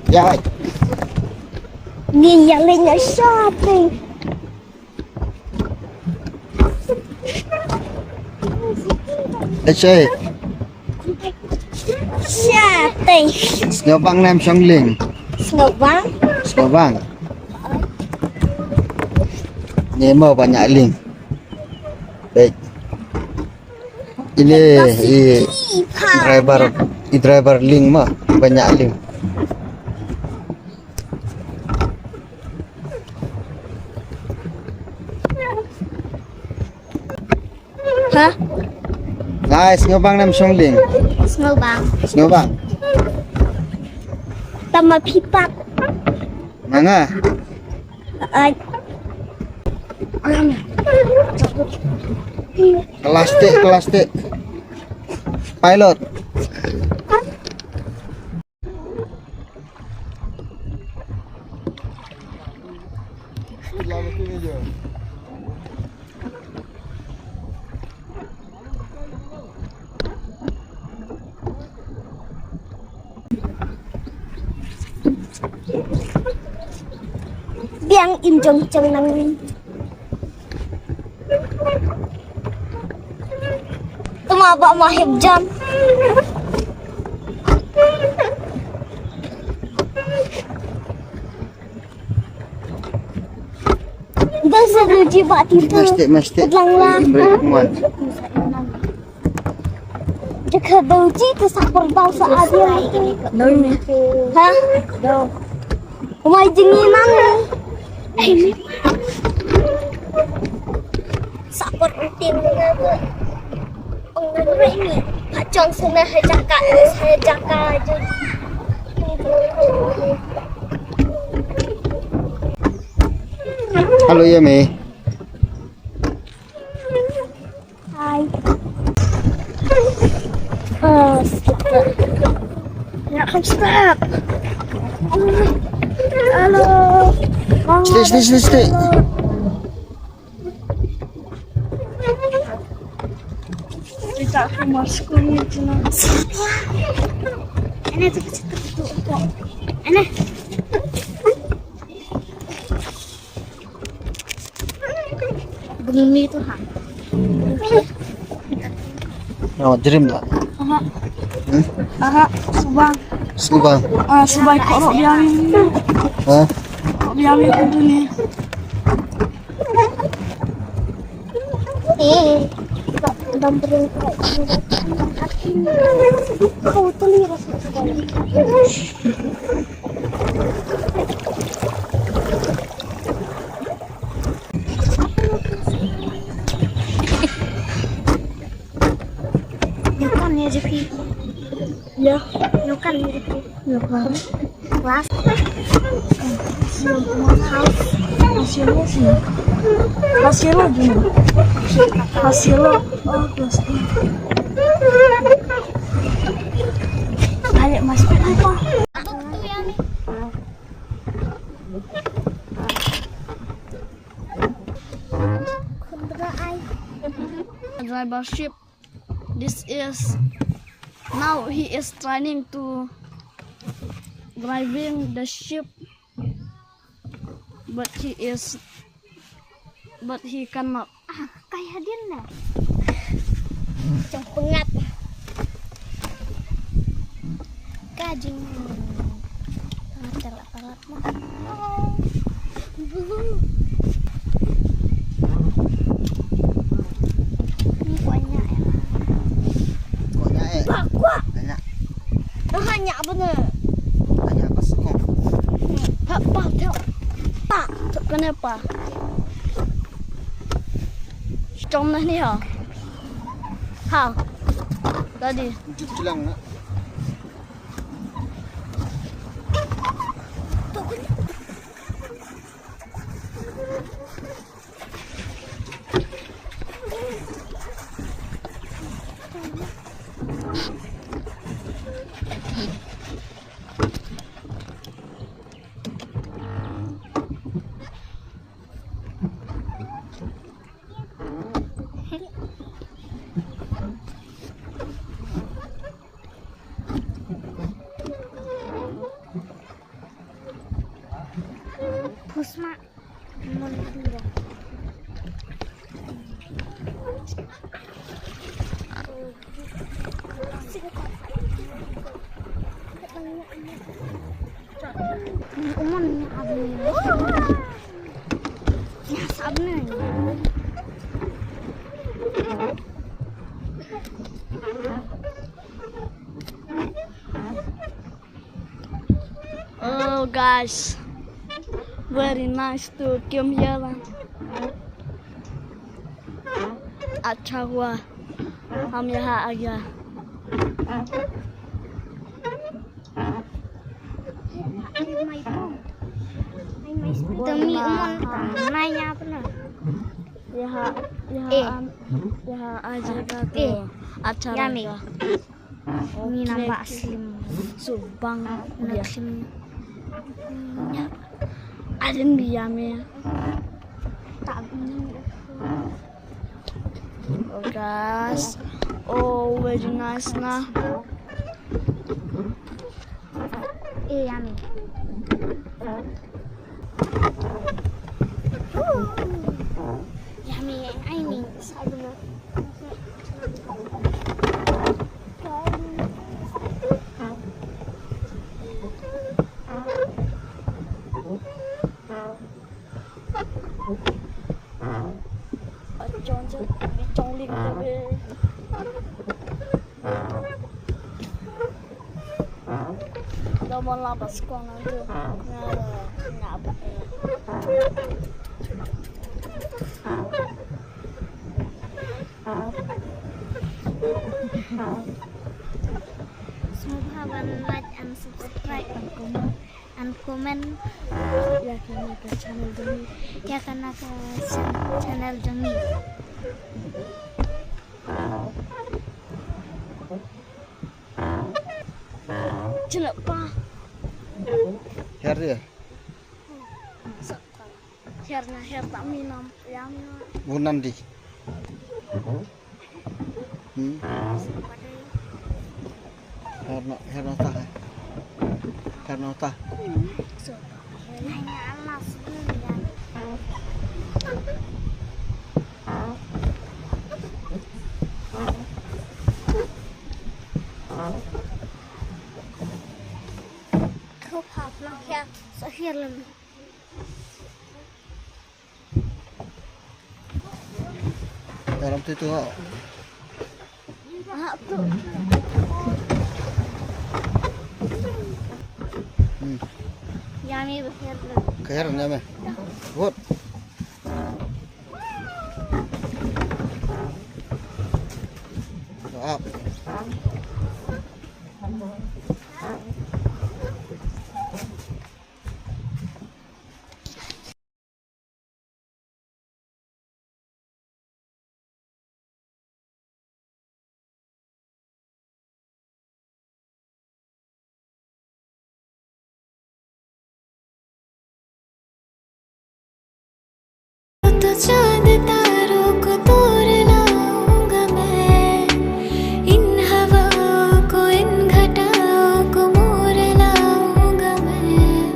Ya, Ni yang lainnya shopping. let's say, Shopping. Snowbang nem Songling, Snowbang. Snowbang. Nemo banyak link. Baik. Ini driver link mah banyak link. Hah? Nice, Snowbang nem Songling, Snowbang. Snowbang. Tama pipat. Mana? Kelas T. Pilot. Biang im jong jong nang. Tumaba mahib jam. Dah seruji bak tipu. Mesti. Lang. Break muat. Jika dauji tersakur bau seadil. Hah? Umay jengi mang. Sakur utin mengaku. Orang ini pacong sana saya jaka aja. Halo ya Mei. Hai. Stop. Ya kan stop. Halo. Stay. Tidak aku masuk ni cina. Ini tu kecil tu. Ini. Bumi tu ha. Oh, jerim tak? Aha, subang. Subang kau biar ni. Hah? Biar ni tu ni. Dampering kau teli rasa sekali. Nyokan ya Jepi. Ya, nyokan ya Jepi. Nyokan. Kelas. Hasilnya sih. Hasilnya gimana? Hasilnya kelas. Balik masuk apa? Drivership. This is now he is trying to driving the ship, but he cannot. Kayak dia nak. Cang pengat. Kajing. Telat mah. Ini banyak ya. Banyak. Banyak bener. Banyak apa sekop? Pak, kenapa? Trong này hả? Hả? Tadi. Bilang nak. Umumnya abang ya sabnya oh guys, very nice to come here. अच्छा हुआ हम यहाँ आ गया. Demi umon nanya apa nih? यहाँ आ जाएगा तो अच्छा रहेगा. Ini nampak Slim Subang Slim ada diamnya tak oh guys, oh very nice nah. Yummy. Yummy, ini sabun. Trong liên đâu mà làm bát con nó được ngã bụng semoga like and subscribe and comment ya karena ke channel Jami channel Jami. Jelek pa. Her dia. Herna her tak minum yang Bunan di. Herna tah. Herna tah. So, hanya alas ya. Kau pernah ya sehirlam. Dalam tu ha. Ah tu. Yummy sehirlam. Kehar ni me. Good. Up. तो चांद तारों को तोड़ लाऊंगा मैं, इन हवाओं को इन घटाओं को मोड़ लाऊंगा मैं.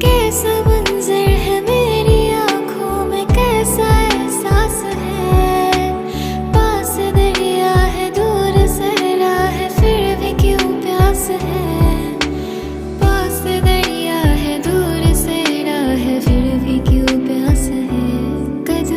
कैसा मंजर है मेरी आँखों में, कैसा एहसास है. पास दरिया है दूर सहरा है, फिर भी क्यों प्यास है. पास दरिया है दूर सहरा है, फिर भी क्यों प्यास है. कदम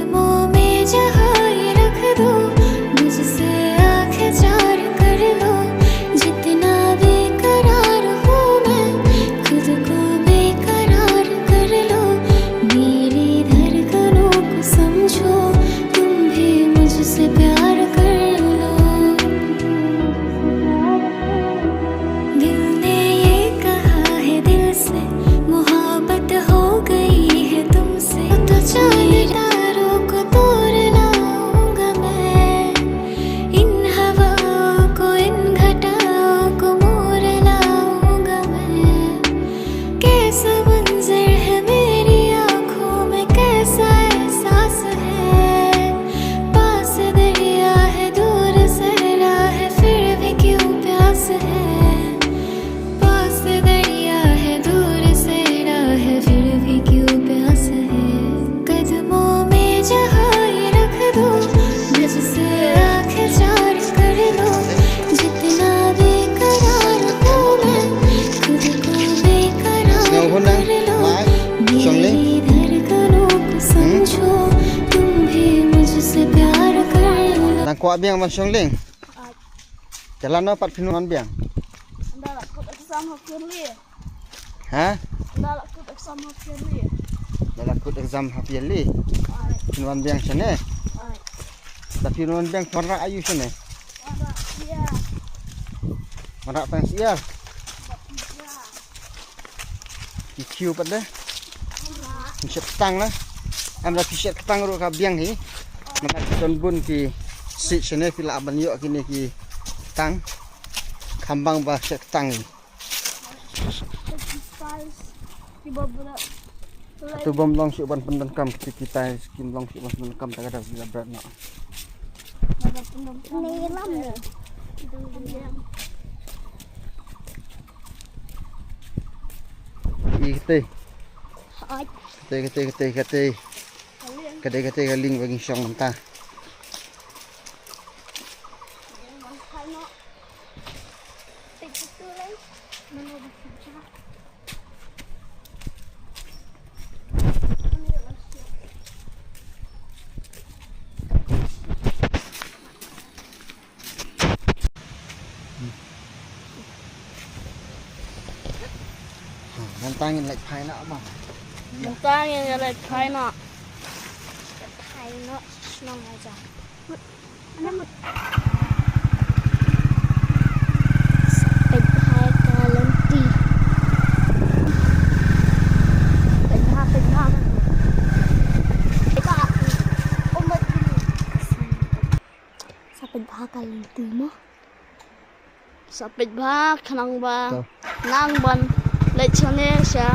kuat biang man syong ling. At Jalan no pat pinuan biang. anda lah kut exam hafirli. Ha? Anda lah kut exam hafirli. Dalam kut exam hafiali. Pinuan biang sene. At Tapi pinuan biang warna ayu sene. wala dia. Warna pang siar. Ya. Ikiu pada. Pisat tang lah. Amla pisat tang ro ka biang hi. Nama ton bun ki si sene pila aban yo kini ki tang. Kambang ba set tang ni. Spice. Tiba berat. Tu bom long si ban pendan kam kita skim long si ban pendan kam tak ada bila berat nak. Nilam ya. Ikte. At Kate. Kate galing bagi syong mentah. Kalau itu lah, mana bisa? Nantangin like pai nak mah. Mentang yang ada China. China senang aja. Sampai bahaya kalanti. Penha. Ika umat ini. Sampai bahaya kalanti mo. Sampai bahaya kanang ba. Nang ban lechone siya.